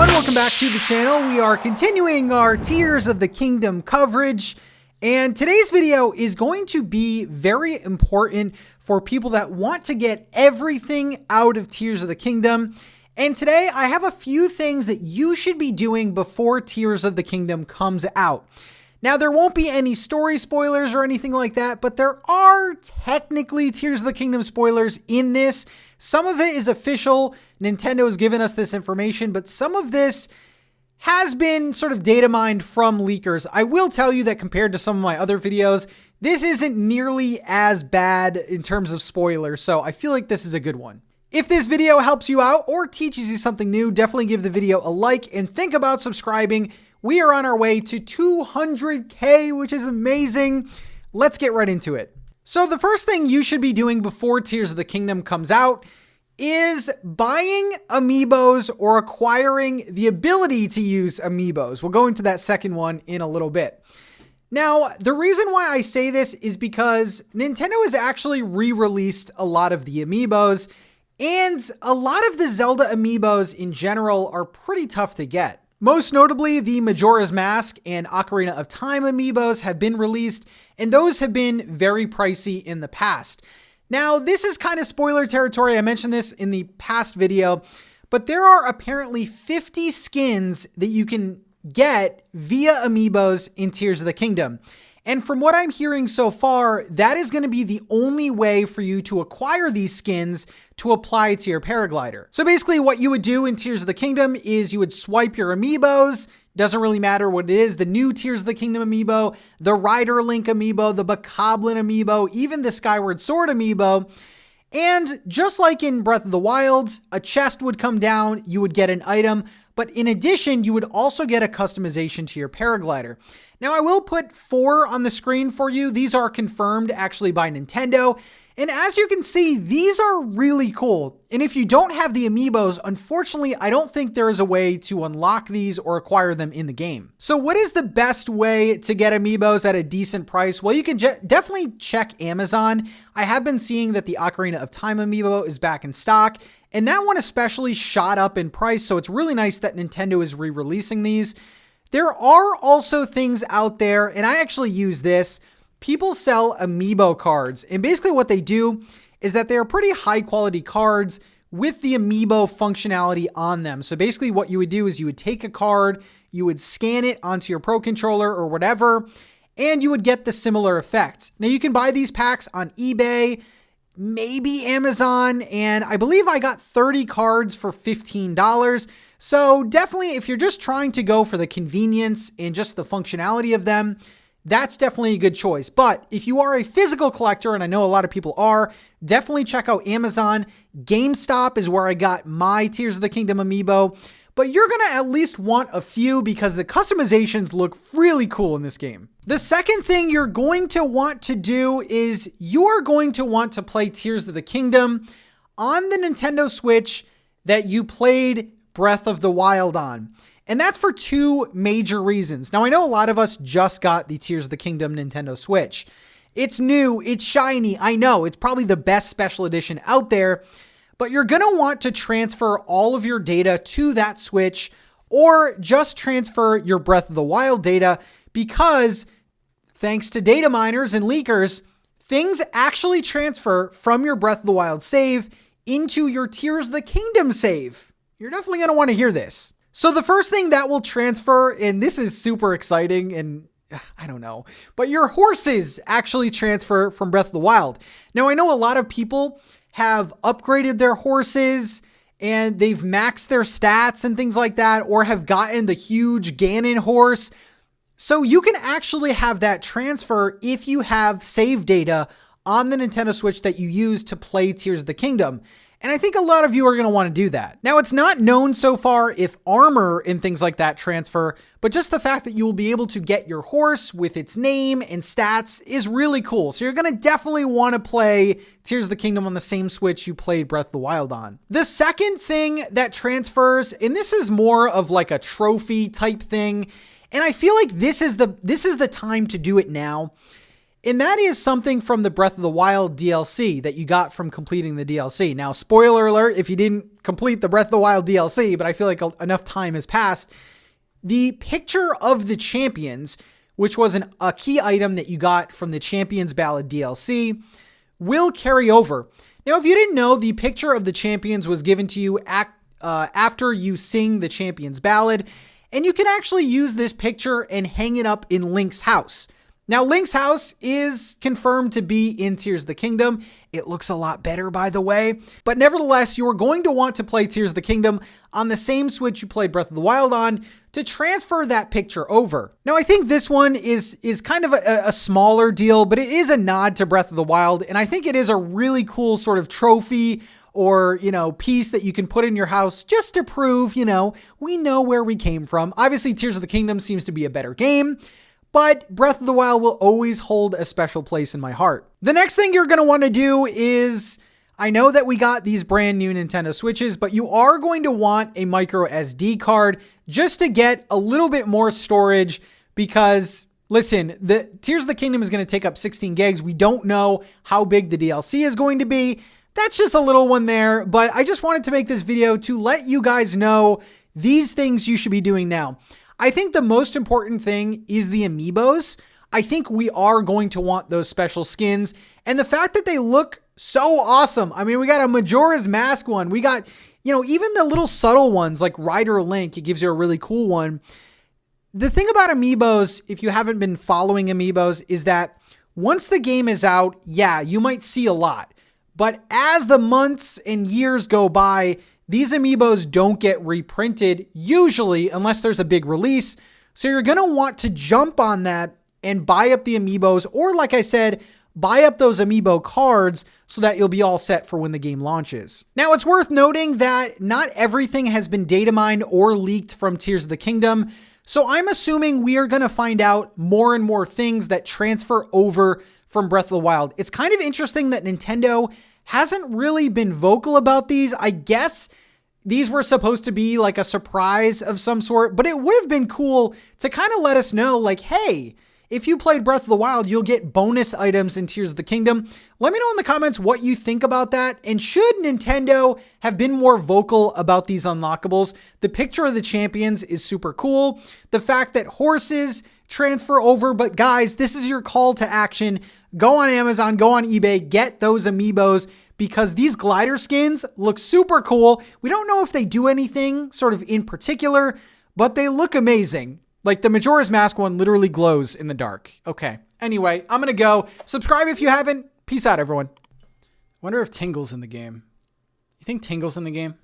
everyone, welcome back to the channel. We are continuing our Tears of the Kingdom coverage, and today's video is going to be very important for people that want to get everything out of Tears of the Kingdom. And today I have a few things that you should be doing before Tears of the Kingdom comes out. Now, there won't be any story spoilers or anything like that, but there are technically Tears of the Kingdom spoilers in this. Some of it is official. Nintendo has given us this information, but some of this has been sort of data mined from leakers. I will tell you that compared to some of my other videos, this isn't nearly as bad in terms of spoilers, so I feel like this is a good one. If this video helps you out or teaches you something new, definitely give the video a like and think about subscribing. We are on our way to 200K, which is amazing. Let's get right into it. So the first thing you should be doing before Tears of the Kingdom comes out is buying Amiibos or acquiring the ability to use Amiibos. We'll go into that second one in a little bit. Now, the reason why I say this is because Nintendo has actually re-released a lot of the Amiibos, and a lot of the Zelda Amiibos in general are pretty tough to get. Most notably, the Majora's Mask and Ocarina of Time Amiibos have been released, and those have been very pricey in the past. Now, this is kind of spoiler territory. I mentioned this in the past video, but there are apparently 50 skins that you can get via Amiibos in Tears of the Kingdom. And from what I'm hearing so far, that is going to be the only way for you to acquire these skins to apply to your paraglider. So basically what you would do in Tears of the Kingdom is you would swipe your Amiibos. Doesn't really matter what it is. The new Tears of the Kingdom Amiibo, the Rider Link Amiibo, the Bokoblin Amiibo, even the Skyward Sword Amiibo. And just like in Breath of the Wild, a chest would come down, you would get an item, but in addition, you would also get a customization to your paraglider. Now, I will put 4 on the screen for you. These are confirmed actually by Nintendo. And as you can see, these are really cool. And if you don't have the Amiibos, unfortunately, I don't think there is a way to unlock these or acquire them in the game. So what is the best way to get Amiibos at a decent price? Well, you can definitely check Amazon. I have been seeing that the Ocarina of Time Amiibo is back in stock, and that one especially shot up in price. So it's really nice that Nintendo is re-releasing these. There are also things out there, and I actually use this. People sell Amiibo cards, and basically what they do is that they are pretty high quality cards with the Amiibo functionality on them. So basically what you would do is you would take a card, you would scan it onto your Pro Controller or whatever, and you would get the similar effect. Now you can buy these packs on eBay, maybe Amazon, and I believe I got 30 cards for $15. So definitely if you're just trying to go for the convenience and just the functionality of them, that's definitely a good choice. But if you are a physical collector, and I know a lot of people are, definitely check out Amazon. GameStop is where I got my Tears of the Kingdom Amiibo. But you're going to at least want a few because the customizations look really cool in this game. The second thing you're going to want to do is you are going to want to play Tears of the Kingdom on the Nintendo Switch that you played Breath of the Wild on. And that's for 2 major reasons. Now, I know a lot of us just got the Tears of the Kingdom Nintendo Switch. It's new, it's shiny, I know, it's probably the best special edition out there, but you're going to want to transfer all of your data to that Switch or just transfer your Breath of the Wild data because thanks to data miners and leakers, things actually transfer from your Breath of the Wild save into your Tears of the Kingdom save. You're definitely going to want to hear this. So the first thing that will transfer, and this is super exciting and I don't know, but your horses actually transfer from Breath of the Wild. Now, I know a lot of people have upgraded their horses and they've maxed their stats and things like that, or have gotten the huge Ganon horse. So you can actually have that transfer if you have save data on the Nintendo Switch that you use to play Tears of the Kingdom. And I think a lot of you are going to want to do that. Now, it's not known so far if armor and things like that transfer, but just the fact that you will be able to get your horse with its name and stats is really cool. So you're going to definitely want to play Tears of the Kingdom on the same Switch you played Breath of the Wild on. The second thing that transfers, and this is more of like a trophy type thing, and I feel like this is the time to do it now, And that is something from the Breath of the Wild DLC that you got from completing the DLC. Now, spoiler alert, if you didn't complete the Breath of the Wild DLC, but I feel like enough time has passed, the picture of the champions, which was a key item that you got from the Champions Ballad DLC, will carry over. Now, if you didn't know, the picture of the champions was given to you after you sing the Champions Ballad, and you can actually use this picture and hang it up in Link's house. Now, Link's house is confirmed to be in Tears of the Kingdom. It looks a lot better, by the way. But nevertheless, you are going to want to play Tears of the Kingdom on the same Switch you played Breath of the Wild on to transfer that picture over. Now, I think this one is kind of a smaller deal, but it is a nod to Breath of the Wild. And I think it is a really cool sort of trophy or, piece that you can put in your house just to prove, we know where we came from. Obviously, Tears of the Kingdom seems to be a better game, but Breath of the Wild will always hold a special place in my heart. The next thing you're going to want to do is, I know that we got these brand new Nintendo Switches, but you are going to want a micro SD card just to get a little bit more storage because, listen, the Tears of the Kingdom is going to take up 16 gigs. We don't know how big the DLC is going to be. That's just a little one there, but I just wanted to make this video to let you guys know these things you should be doing now. I think the most important thing is the Amiibos. I think we are going to want those special skins. And the fact that they look so awesome. I mean, we got a Majora's Mask one. We got, even the little subtle ones like Ryder Link. It gives you a really cool one. The thing about Amiibos, if you haven't been following Amiibos, is that once the game is out, yeah, you might see a lot. But as the months and years go by, these Amiibos don't get reprinted usually unless there's a big release. So you're going to want to jump on that and buy up the Amiibos, or like I said, buy up those Amiibo cards so that you'll be all set for when the game launches. Now, it's worth noting that not everything has been data mined or leaked from Tears of the Kingdom. So I'm assuming we are going to find out more and more things that transfer over from Breath of the Wild. It's kind of interesting that Nintendo hasn't really been vocal about these. I guess these were supposed to be like a surprise of some sort, but it would have been cool to kind of let us know, like, hey, if you played Breath of the Wild, you'll get bonus items in Tears of the Kingdom. Let me know in the comments what you think about that. And should Nintendo have been more vocal about these unlockables? The picture of the champions is super cool. The fact that horses transfer over, but guys, this is your call to action. Go on Amazon, go on eBay, get those Amiibos because these glider skins look super cool. We don't know if they do anything sort of in particular, but they look amazing. Like the Majora's Mask one literally glows in the dark. Okay. Anyway, I'm going to go. Subscribe if you haven't. Peace out, everyone. Wonder if Tingle's in the game. You think Tingle's in the game?